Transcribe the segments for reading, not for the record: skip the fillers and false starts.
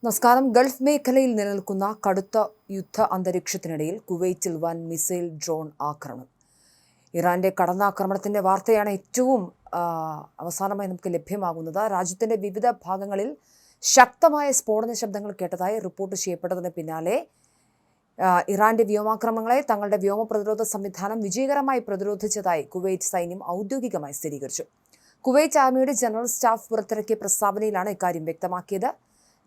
നമസ്കാരം. ഗൾഫ് മേഖലയിൽ നിലനിൽക്കുന്ന കടുത്ത യുദ്ധ അന്തരീക്ഷത്തിനിടയിൽ കുവൈറ്റിൽ വൻ മിസൈൽ ഡ്രോൺ ആക്രമണം. ഇറാന്റെ കടന്നാക്രമണത്തിന്റെ വാർത്തയാണ് ഏറ്റവും അവസാനമായി നമുക്ക് ലഭ്യമാകുന്നത്. രാജ്യത്തിന്റെ വിവിധ ഭാഗങ്ങളിൽ ശക്തമായ സ്ഫോടന ശബ്ദങ്ങൾ കേട്ടതായി റിപ്പോർട്ട് ചെയ്യപ്പെട്ടതിന് പിന്നാലെ ഇറാന്റെ വ്യോമാക്രമണങ്ങളെ തങ്ങളുടെ വ്യോമ പ്രതിരോധ സംവിധാനം വിജയകരമായി പ്രതിരോധിച്ചതായി കുവൈറ്റ് സൈന്യം ഔദ്യോഗികമായി സ്ഥിരീകരിച്ചു. കുവൈറ്റ് ആർമിയുടെ ജനറൽ സ്റ്റാഫ് പുറത്തിറക്കിയ പ്രസ്താവനയിലാണ് ഇക്കാര്യം വ്യക്തമാക്കിയത്.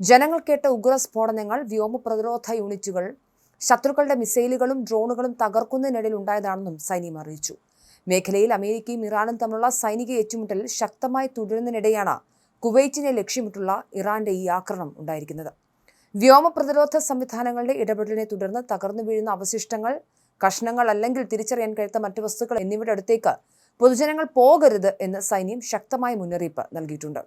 ജനങ്ങൾ കേട്ട ഉഗ്ര സ്ഫോടനങ്ങൾ വ്യോമ പ്രതിരോധ യൂണിറ്റുകൾ ശത്രുക്കളുടെ മിസൈലുകളും ഡ്രോണുകളും തകർക്കുന്നതിനിടയിൽ ഉണ്ടായതാണെന്നും സൈന്യം അറിയിച്ചു. മേഖലയിൽ അമേരിക്കയും ഇറാനും തമ്മിലുള്ള സൈനിക ഏറ്റുമുട്ടൽ ശക്തമായി തുടരുന്നതിനിടെയാണ് കുവൈറ്റിനെ ലക്ഷ്യമിട്ടുള്ള ഇറാന്റെ ഈ ആക്രമണം ഉണ്ടായിരിക്കുന്നത്. വ്യോമ പ്രതിരോധ സംവിധാനങ്ങളുടെ ഇടപെടലിനെ തുടർന്ന് തകർന്നു വീഴുന്ന അവശിഷ്ടങ്ങൾ, കഷ്ണങ്ങൾ അല്ലെങ്കിൽ തിരിച്ചറിയാൻ കഴിയാത്ത മറ്റു വസ്തുക്കൾ എന്നിവയുടെ അടുത്തേക്ക് പൊതുജനങ്ങൾ പോകരുത് എന്ന് സൈന്യം ശക്തമായ മുന്നറിയിപ്പ് നൽകിയിട്ടുണ്ട്.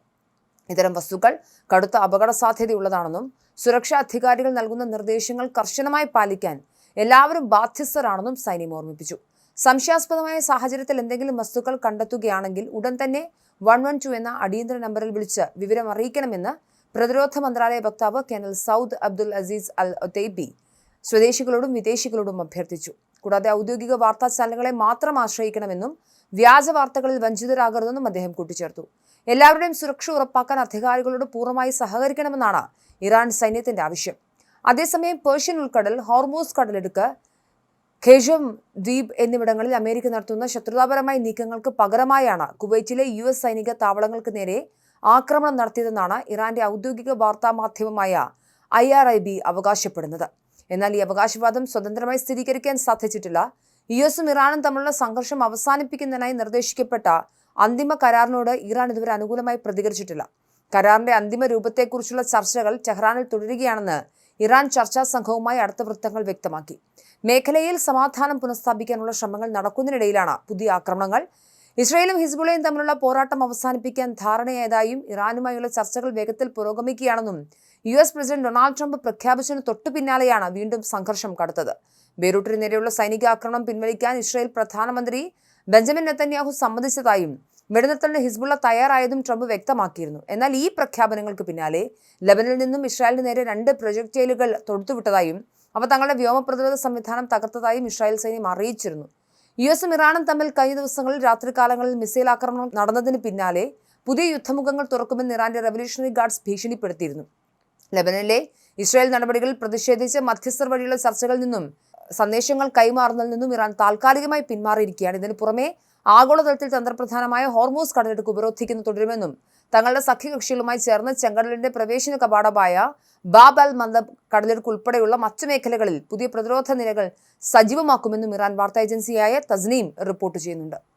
ഇത്തരം വസ്തുക്കൾ കടുത്ത അപകട സാധ്യതയുള്ളതാണെന്നും സുരക്ഷാ അധികാരികൾ നൽകുന്ന നിർദ്ദേശങ്ങൾ കർശനമായി പാലിക്കാൻ എല്ലാവരും ബാധ്യസ്ഥരാണെന്നും സൈന്യം ഓർമ്മിപ്പിച്ചു. സംശയാസ്പദമായ സാഹചര്യത്തിൽ എന്തെങ്കിലും വസ്തുക്കൾ കണ്ടെത്തുകയാണെങ്കിൽ ഉടൻ തന്നെ 112 എന്ന അടിയന്തര നമ്പറിൽ വിളിച്ച് വിവരം അറിയിക്കണമെന്ന് പ്രതിരോധ മന്ത്രാലയ വക്താവ് colonel Saud Abdul Aziz Al Otaibi സ്വദേശികളോടും വിദേശികളോടും അഭ്യർത്ഥിച്ചു. കൂടാതെ ഔദ്യോഗിക വാർത്താ ചാനലുകളെ മാത്രം ആശ്രയിക്കണമെന്നും വ്യാജ വാർത്തകളിൽ വഞ്ചിതരാകരുതെന്നും അദ്ദേഹം കൂട്ടിച്ചേർത്തു. എല്ലാവരുടെയും സുരക്ഷ ഉറപ്പാക്കാൻ അധികാരികളോട് പൂർണ്ണമായി സഹകരിക്കണമെന്നാണ് ഇറാൻ സൈന്യത്തിന്റെ ആവശ്യം. അതേസമയം പേർഷ്യൻ ഉൾക്കടൽ, ഹോർമൂസ് കടലിടുക്ക്, ഖേജം ദ്വീപ് എന്നിവിടങ്ങളിൽ അമേരിക്ക നടത്തുന്ന ശത്രുതാപരമായ നീക്കങ്ങൾക്ക് പകരമായാണ് കുവൈറ്റിലെ US സൈനിക താവളങ്ങൾക്ക് നേരെ ആക്രമണം നടത്തിയതെന്നാണ് ഇറാന്റെ ഔദ്യോഗിക വാർത്താ മാധ്യമമായ IRIB അവകാശപ്പെടുന്നത്. എന്നാൽ ഈ അവകാശവാദം സ്വതന്ത്രമായി സ്ഥിരീകരിക്കാൻ സാധിച്ചിട്ടില്ല. US-ഉം ഇറാനും തമ്മിലുള്ള സംഘർഷം അവസാനിപ്പിക്കുന്നതിനായി നിർദ്ദേശിക്കപ്പെട്ട അന്തിമ കരാറിനോട് ഇറാൻ ഇതുവരെ അനുകൂലമായി പ്രതികരിച്ചിട്ടില്ല. കരാറിന്റെ അന്തിമ രൂപത്തെക്കുറിച്ചുള്ള ചർച്ചകൾ ടെഹ്റാനിൽ തുടരുകയാണെന്ന് ഇറാൻ ചർച്ചാ സംഘവുമായി അടുത്ത വൃത്തങ്ങൾ വ്യക്തമാക്കി. മേഖലയിൽ സമാധാനം പുനഃസ്ഥാപിക്കാനുള്ള ശ്രമങ്ങൾ നടക്കുന്നതിനിടയിലാണ് പുതിയ ആക്രമണങ്ങൾ. ഇസ്രായേലും ഹിസ്ബുള്ളയും തമ്മിലുള്ള പോരാട്ടം അവസാനിപ്പിക്കാൻ ധാരണയായതായും ഇറാനുമായുള്ള ചർച്ചകൾ വേഗത്തിൽ പുരോഗമിക്കുകയാണെന്നും US പ്രസിഡന്റ് ഡൊണാൾഡ് ട്രംപ് പ്രഖ്യാപിച്ചതിന് തൊട്ടു പിന്നാലെയാണ് വീണ്ടും സംഘർഷം കടുത്തത്. ബെയ്റൂട്ടിന് നേരെയുള്ള സൈനിക ആക്രമണം പിൻവലിക്കാൻ ഇസ്രായേൽ പ്രധാനമന്ത്രി ബെഞ്ചമിൻ നെതന്യാഹു സമ്മതിച്ചതായും വെടിനിർത്തലിന് ഹിസ്ബുള്ള തയ്യാറായതും ട്രംപ് വ്യക്തമാക്കിയിരുന്നു. എന്നാൽ ഈ പ്രഖ്യാപനങ്ങൾക്ക് പിന്നാലെ ലബനനിൽ നിന്നും ഇസ്രായേലിന് നേരെ 2 പ്രൊജക്ടൈലുകൾ തൊടുത്തുവിട്ടതായും അവ തങ്ങളുടെ വ്യോമ പ്രതിരോധ സംവിധാനം തകർത്തതായും ഇസ്രായേൽ സൈന്യം അറിയിച്ചിരുന്നു. US-ഉം ഇറാനും തമ്മിൽ കഴിഞ്ഞ ദിവസങ്ങളിൽ രാത്രികാലങ്ങളിൽ മിസൈൽ ആക്രമണം നടന്നതിന് പിന്നാലെ പുതിയ യുദ്ധമുഖങ്ങൾ തുറക്കുമെന്ന് ഇറാന്റെ റവല്യൂഷണറി ഗാർഡ്സ് ഭീഷണിപ്പെടുത്തിയിരുന്നു. ലബനനിലെ ഇസ്രായേൽ നടപടികളിൽ പ്രതിഷേധിച്ച് മധ്യസ്ഥർ വഴിയുള്ള ചർച്ചകളിൽ നിന്നും സന്ദേശങ്ങൾ കൈമാറുന്നതിൽ നിന്നും ഇറാൻ താൽക്കാലികമായി പിന്മാറിയിരിക്കുകയാണ്. ഇതിനു പുറമെ ആഗോളതലത്തിൽ തന്ത്രപ്രധാനമായ ഹോർമൂസ് കടലിടുക്ക് ഉപരോധിക്കുന്നത് തുടരുമെന്നും തങ്ങളുടെ സഖ്യകക്ഷികളുമായി ചേർന്ന് ചെങ്കടലിന്റെ പ്രവേശന കവാടമായ ബാബ് അൽ മന്ദബ് കടലിടുക്ക് ഉൾപ്പെടെയുള്ള മറ്റു മേഖലകളിൽ പുതിയ പ്രതിരോധ നിലകൾ സജീവമാക്കുമെന്നും ഇറാൻ വാർത്താ ഏജൻസിയായ തസ്നീം റിപ്പോർട്ട് ചെയ്യുന്നുണ്ട്.